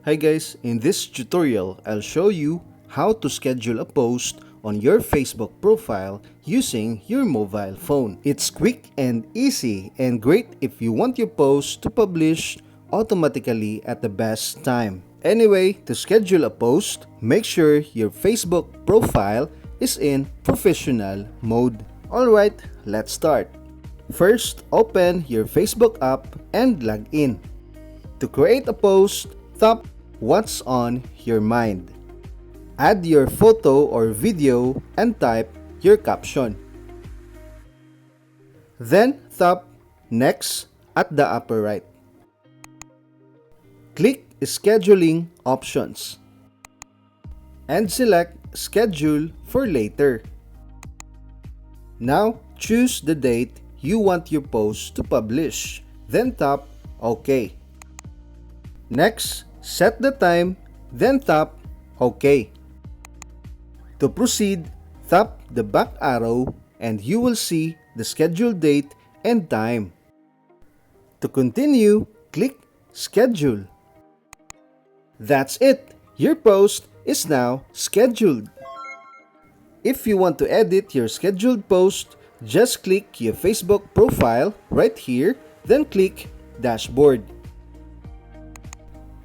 Hi guys, in this tutorial, I'll show you how to schedule a post on your Facebook profile using your mobile phone. It's quick and easy and great if you want your post to publish automatically at the best time. Anyway, to schedule a post, make sure your Facebook profile is in professional mode. Alright, let's start. First, open your Facebook app and log in. To create a post, tap What's on your mind. Add your photo or video and type your caption. Then tap Next at the upper right. Click Scheduling options and select Schedule for later. Now choose the date you want your post to publish. Then tap OK. Next, set the time, then tap OK. To proceed, tap the back arrow and you will see the scheduled date and time. To continue, click Schedule. That's it! Your post is now scheduled. If you want to edit your scheduled post, just click your Facebook profile right here, then click Dashboard.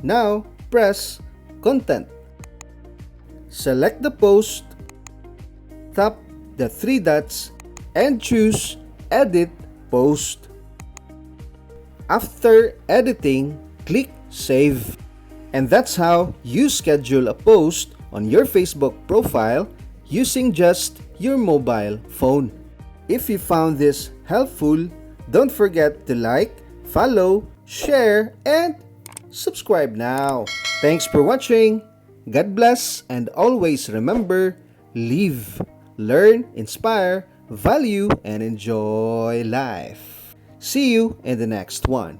Now, press Content. Select the post, tap the three dots, and choose Edit Post. After editing, click Save. And that's how you schedule a post on your Facebook profile using just your mobile phone. If you found this helpful, don't forget to like, follow, share, and subscribe now. Thanks for watching. God bless, and always remember, live, learn, inspire, value, and enjoy life. See you in the next one.